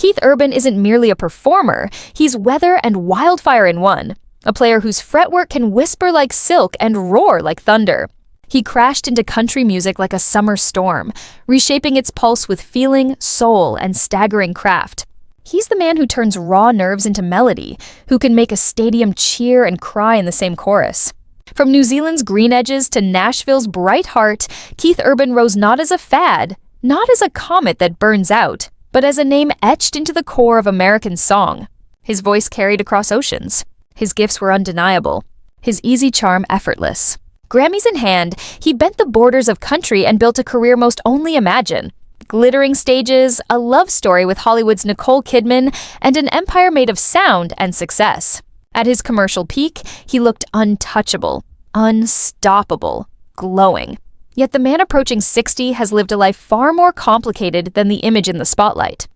Keith Urban isn't merely a performer, he's weather and wildfire in one. A player whose fretwork can whisper like silk and roar like thunder. He crashed into country music like a summer storm, reshaping its pulse with feeling, soul, and staggering craft. He's the man who turns raw nerves into melody, who can make a stadium cheer and cry in the same chorus. From New Zealand's green edges to Nashville's bright heart, Keith Urban rose not as a fad, not as a comet that burns out, but as a name etched into the core of American song. His voice carried across oceans. His gifts were undeniable. His easy charm effortless. Grammys in hand, he bent the borders of country and built a career most only imagine. Glittering stages, a love story with Hollywood's Nicole Kidman, and an empire made of sound and success. At his commercial peak, he looked untouchable, unstoppable, glowing. Yet the man approaching 60 has lived a life far more complicated than the image in the spotlight.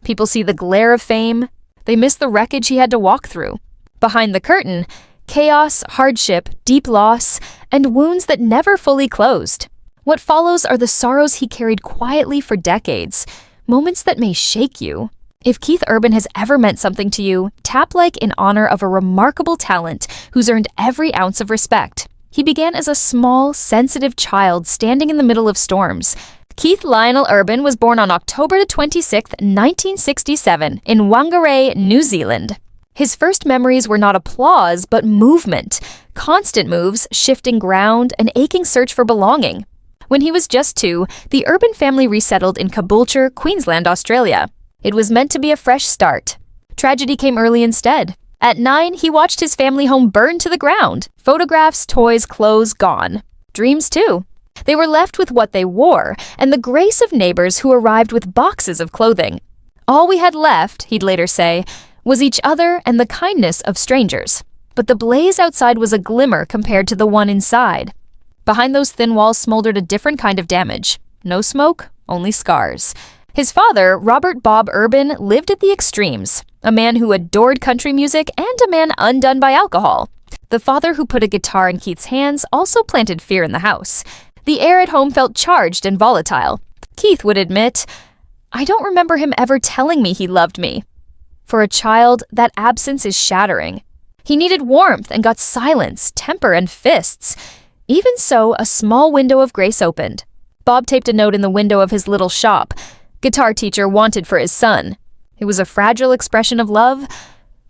People see the glare of fame. They miss the wreckage he had to walk through. Behind the curtain, chaos, hardship, deep loss, and wounds that never fully closed. What follows are the sorrows he carried quietly for decades, moments that may shake you. If Keith Urban has ever meant something to you, tap like in honor of a remarkable talent who's earned every ounce of respect. He began as a small, sensitive child standing in the middle of storms. Keith Lionel Urban was born on October 26, 1967, in Whangarei, New Zealand. His first memories were not applause, but movement. Constant moves, shifting ground, an aching search for belonging. When he was just 2, the Urban family resettled in Caboolture, Queensland, Australia. It was meant to be a fresh start. Tragedy came early instead. At 9, he watched his family home burn to the ground. Photographs, toys, clothes gone. Dreams too. They were left with what they wore, and the grace of neighbors who arrived with boxes of clothing. All we had left, he'd later say, was each other and the kindness of strangers. But the blaze outside was a glimmer compared to the one inside. Behind those thin walls smoldered a different kind of damage. No smoke, only scars. His father, Robert Bob Urban, lived at the extremes. A man who adored country music and a man undone by alcohol. The father who put a guitar in Keith's hands also planted fear in the house. The air at home felt charged and volatile. Keith would admit, "I don't remember him ever telling me he loved me." For a child, that absence is shattering. He needed warmth and got silence, temper, and fists. Even so, a small window of grace opened. Bob taped a note in the window of his little shop. Guitar teacher wanted for his son. It was a fragile expression of love,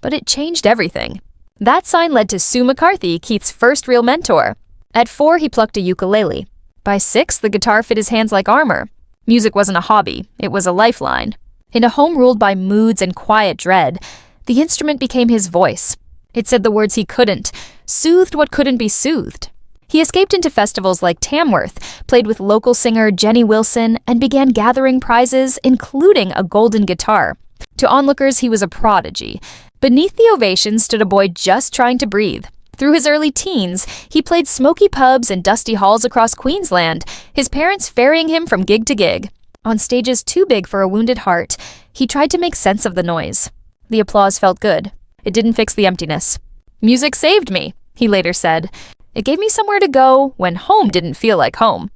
but it changed everything. That sign led to Sue McCarthy, Keith's first real mentor. At 4, he plucked a ukulele. By 6, the guitar fit his hands like armor. Music wasn't a hobby, it was a lifeline. In a home ruled by moods and quiet dread, the instrument became his voice. It said the words he couldn't, soothed what couldn't be soothed. He escaped into festivals like Tamworth, played with local singer Jenny Wilson, and began gathering prizes, including a golden guitar. To onlookers, he was a prodigy. Beneath the ovation stood a boy just trying to breathe. Through his early teens, he played smoky pubs and dusty halls across Queensland, his parents ferrying him from gig to gig. On stages too big for a wounded heart, he tried to make sense of the noise. The applause felt good. It didn't fix the emptiness. "Music saved me," he later said. "It gave me somewhere to go when home didn't feel like home."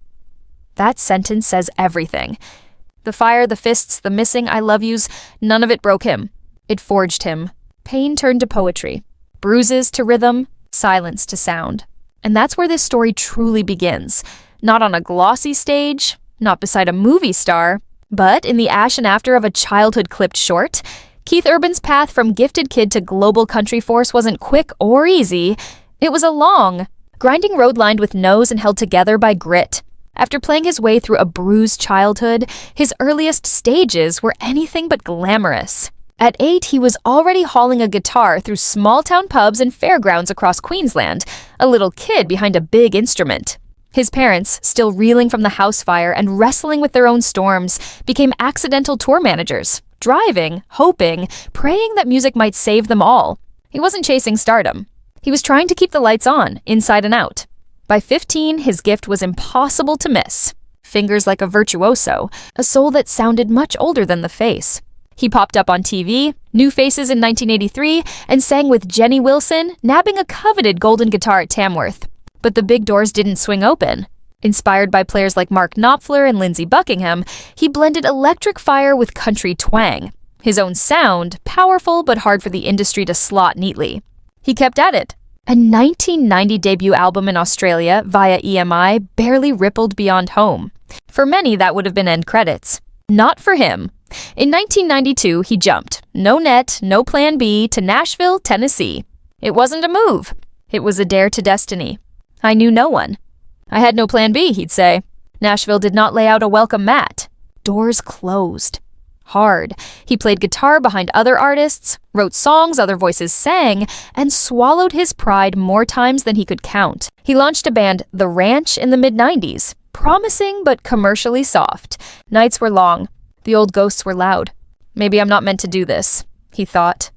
That sentence says everything. The fire, the fists, the missing I love yous, none of it broke him. It forged him. Pain turned to poetry. Bruises to rhythm, silence to sound. And that's where this story truly begins. Not on a glossy stage, not beside a movie star, but in the ash and after of a childhood clipped short. Keith Urban's path from gifted kid to global country force wasn't quick or easy. It was a long, grinding road lined with no's and held together by grit. After playing his way through a bruised childhood, his earliest stages were anything but glamorous. At 8, he was already hauling a guitar through small-town pubs and fairgrounds across Queensland, a little kid behind a big instrument. His parents, still reeling from the house fire and wrestling with their own storms, became accidental tour managers, driving, hoping, praying that music might save them all. He wasn't chasing stardom. He was trying to keep the lights on, inside and out. By 15, his gift was impossible to miss. Fingers like a virtuoso, a soul that sounded much older than the face. He popped up on TV, New Faces in 1983, and sang with Jenny Wilson, nabbing a coveted golden guitar at Tamworth. But the big doors didn't swing open. Inspired by players like Mark Knopfler and Lindsey Buckingham, he blended electric fire with country twang. His own sound, powerful but hard for the industry to slot neatly. He kept at it. A 1990 debut album in Australia via EMI barely rippled beyond home. For many, that would have been end credits. Not for him. In 1992, he jumped, no net, no plan B, to Nashville, Tennessee. It wasn't a move. It was a dare to destiny. I knew no one. I had no plan B, he'd say. Nashville did not lay out a welcome mat. Doors closed. Hard. He played guitar behind other artists, wrote songs other voices sang, and swallowed his pride more times than he could count. He launched a band, The Ranch, in the mid-90s. Promising but commercially soft. Nights were long. The old ghosts were loud. Maybe I'm not meant to do this, he thought.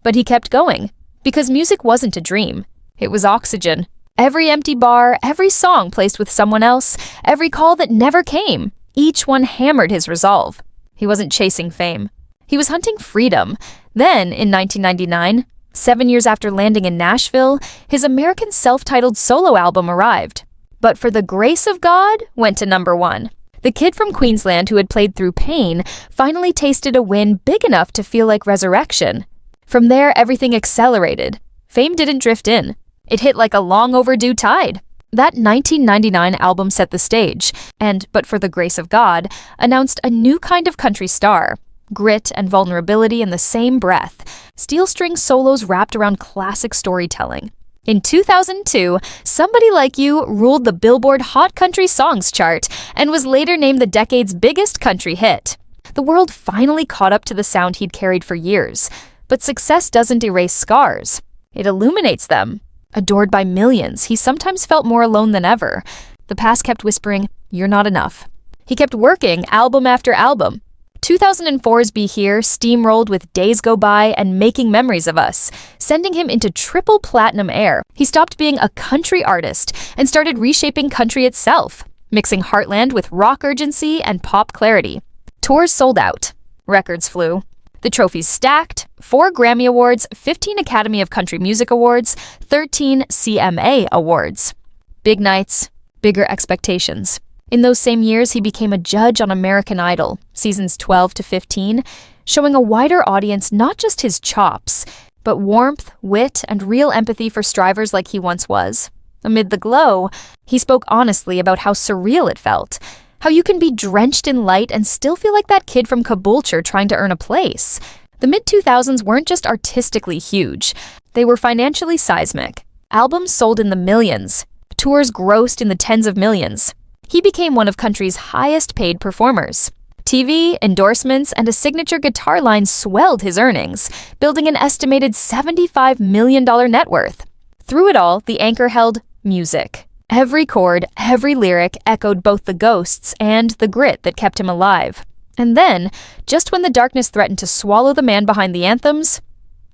But he kept going, because music wasn't a dream. It was oxygen. Every empty bar, every song placed with someone else, every call that never came, each one hammered his resolve. He wasn't chasing fame. He was hunting freedom. Then, in 1999, 7 years after landing in Nashville, his American self-titled solo album arrived. But For the Grace of God went to #1. The kid from Queensland who had played through pain finally tasted a win big enough to feel like resurrection. From there, everything accelerated. Fame didn't drift in. It hit like a long overdue tide. That 1999 album set the stage, and But For the Grace of God announced a new kind of country star. Grit and vulnerability in the same breath. Steel string solos wrapped around classic storytelling. In 2002, Somebody Like You ruled the Billboard Hot Country Songs chart and was later named the decade's biggest country hit. The world finally caught up to the sound he'd carried for years. But success doesn't erase scars. It illuminates them. Adored by millions, he sometimes felt more alone than ever. The past kept whispering, "You're not enough." He kept working album after album. 2004's Be Here steamrolled with Days Go By and Making Memories of Us, sending him into triple platinum air. He stopped being a country artist and started reshaping country itself, mixing heartland with rock urgency and pop clarity. Tours sold out. Records flew. The trophies stacked, 4 Grammy Awards, 15 Academy of Country Music Awards, 13 CMA Awards. Big nights, bigger expectations. In those same years, he became a judge on American Idol, seasons 12 to 15, showing a wider audience not just his chops, but warmth, wit, and real empathy for strivers like he once was. Amid the glow, he spoke honestly about how surreal it felt. How you can be drenched in light and still feel like that kid from Caboolture trying to earn a place. The mid-2000s weren't just artistically huge. They were financially seismic. Albums sold in the millions. Tours grossed in the tens of millions. He became one of country's highest-paid performers. TV, endorsements, and a signature guitar line swelled his earnings, building an estimated $75 million net worth. Through it all, the anchor held music. Every chord, every lyric echoed both the ghosts and the grit that kept him alive. And then, just when the darkness threatened to swallow the man behind the anthems,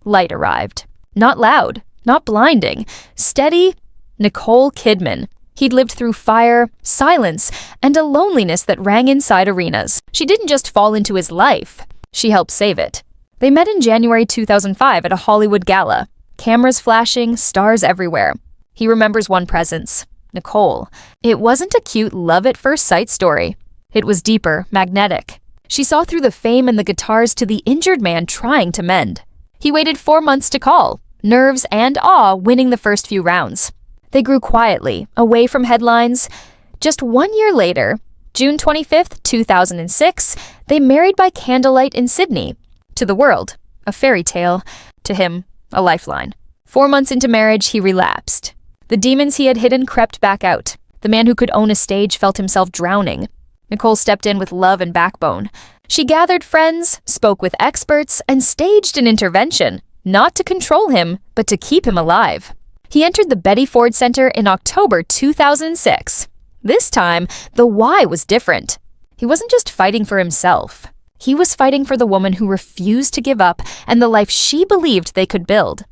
light arrived. Not loud, not blinding, steady. Nicole Kidman. He'd lived through fire, silence, and a loneliness that rang inside arenas. She didn't just fall into his life. She helped save it. They met in January 2005 at a Hollywood gala. Cameras flashing, stars everywhere. He remembers one presence. Nicole. It wasn't a cute love-at-first-sight story. It was deeper, magnetic. She saw through the fame and the guitars to the injured man trying to mend. He waited 4 months to call, nerves and awe winning the first few rounds. They grew quietly, away from headlines. Just 1 year later, June 25th, 2006, they married by candlelight in Sydney. To the world, a fairy tale. To him, a lifeline. 4 months into marriage, he relapsed. The demons he had hidden crept back out. The man who could own a stage felt himself drowning. Nicole stepped in with love and backbone. She gathered friends, spoke with experts, and staged an intervention, not to control him, but to keep him alive. He entered the Betty Ford Center in October 2006. This time, the why was different. He wasn't just fighting for himself. He was fighting for the woman who refused to give up and the life she believed they could build.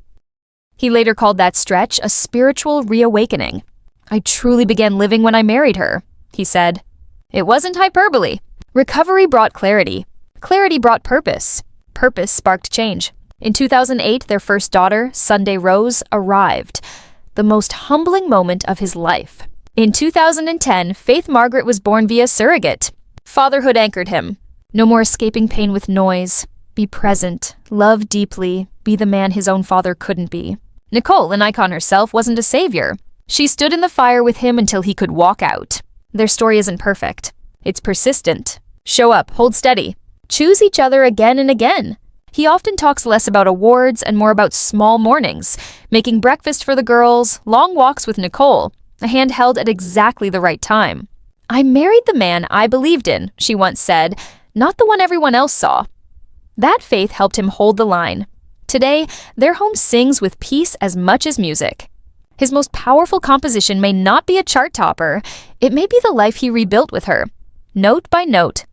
He later called that stretch a spiritual reawakening. "I truly began living when I married her," he said. It wasn't hyperbole. Recovery brought clarity. Clarity brought purpose. Purpose sparked change. In 2008, their first daughter, Sunday Rose, arrived. The most humbling moment of his life. In 2010, Faith Margaret was born via surrogate. Fatherhood anchored him. No more escaping pain with noise. Be present, love deeply, be the man his own father couldn't be. Nicole, an icon herself, wasn't a savior. She stood in the fire with him until he could walk out. Their story isn't perfect. It's persistent. Show up, hold steady. Choose each other again and again. He often talks less about awards and more about small mornings, making breakfast for the girls, long walks with Nicole, a hand held at exactly the right time. "I married the man I believed in," she once said, "not the one everyone else saw." That faith helped him hold the line. Today, their home sings with peace as much as music. His most powerful composition may not be a chart topper, it may be the life he rebuilt with her. Note by note,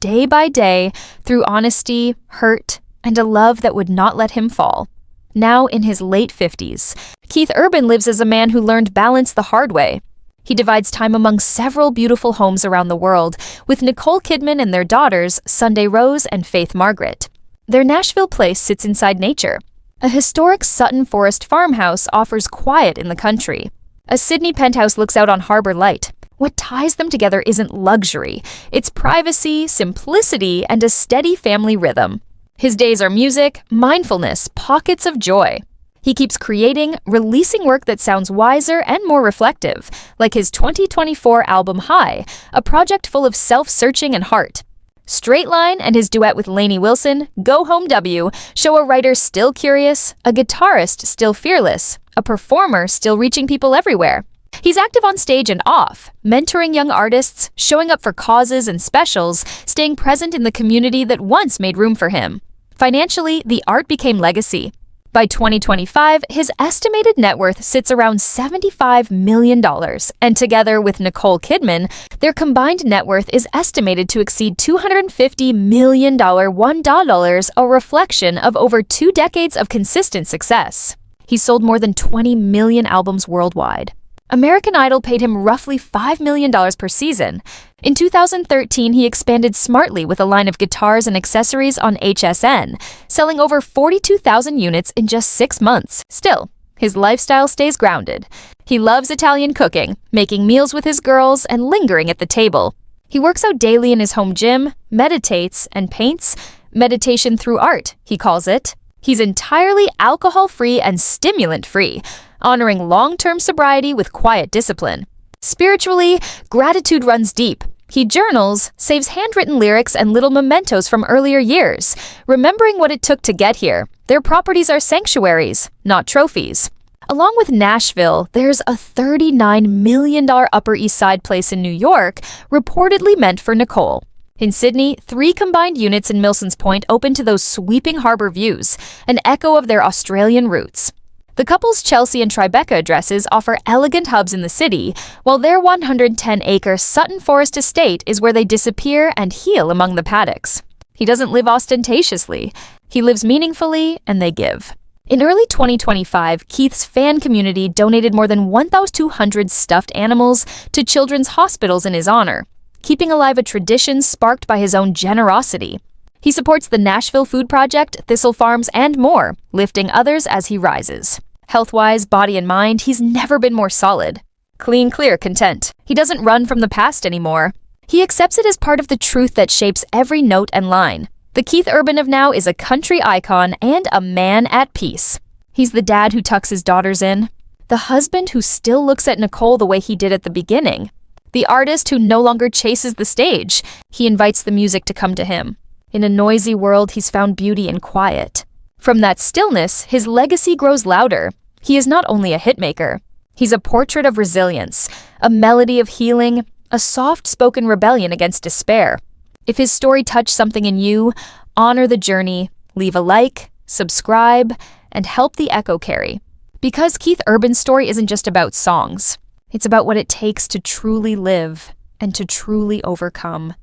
day by day, through honesty, hurt, and a love that would not let him fall. Now in his late 50s, Keith Urban lives as a man who learned balance the hard way. He divides time among several beautiful homes around the world, with Nicole Kidman and their daughters, Sunday Rose and Faith Margaret. Their Nashville place sits inside nature. A historic Sutton Forest farmhouse offers quiet in the country. A Sydney penthouse looks out on Harbor Light. What ties them together isn't luxury. It's privacy, simplicity, and a steady family rhythm. His days are music, mindfulness, pockets of joy. He keeps creating, releasing work that sounds wiser and more reflective, like his 2024 album High, a project full of self-searching and heart. Straight Line and his duet with Lainey Wilson, Go Home W, show a writer still curious, a guitarist still fearless, a performer still reaching people everywhere. He's active on stage and off, mentoring young artists, showing up for causes and specials, staying present in the community that once made room for him. Financially, the art became legacy. By 2025, his estimated net worth sits around $75 million, and together with Nicole Kidman, their combined net worth is estimated to exceed $250 million, a reflection of over 2 decades of consistent success. He sold more than 20 million albums worldwide. American Idol paid him roughly $5 million per season. In 2013, he expanded smartly with a line of guitars and accessories on HSN, selling over 42,000 units in just 6 months. Still, his lifestyle stays grounded. He loves Italian cooking, making meals with his girls, and lingering at the table. He works out daily in his home gym, meditates, and paints. Meditation through art, he calls it. He's entirely alcohol-free and stimulant-free, honoring long-term sobriety with quiet discipline. Spiritually, gratitude runs deep. He journals, saves handwritten lyrics and little mementos from earlier years, remembering what it took to get here. Their properties are sanctuaries, not trophies. Along with Nashville, there's a $39 million Upper East Side place in New York, reportedly meant for Nicole. In Sydney, 3 combined units in Milson's Point open to those sweeping harbor views, an echo of their Australian roots. The couple's Chelsea and Tribeca addresses offer elegant hubs in the city, while their 110-acre Sutton Forest estate is where they disappear and heal among the paddocks. He doesn't live ostentatiously. He lives meaningfully, and they give. In early 2025, Keith's fan community donated more than 1,200 stuffed animals to children's hospitals in his honor, keeping alive a tradition sparked by his own generosity. He supports the Nashville Food Project, Thistle Farms, and more, lifting others as he rises. Health-wise, body and mind, he's never been more solid. Clean, clear, content. He doesn't run from the past anymore. He accepts it as part of the truth that shapes every note and line. The Keith Urban of now is a country icon and a man at peace. He's the dad who tucks his daughters in, the husband who still looks at Nicole the way he did at the beginning, the artist who no longer chases the stage. He invites the music to come to him. In a noisy world, he's found beauty in quiet. From that stillness, his legacy grows louder. He is not only a hitmaker. He's a portrait of resilience, a melody of healing, a soft-spoken rebellion against despair. If his story touched something in you, honor the journey, leave a like, subscribe, and help the echo carry. Because Keith Urban's story isn't just about songs. It's about what it takes to truly live and to truly overcome.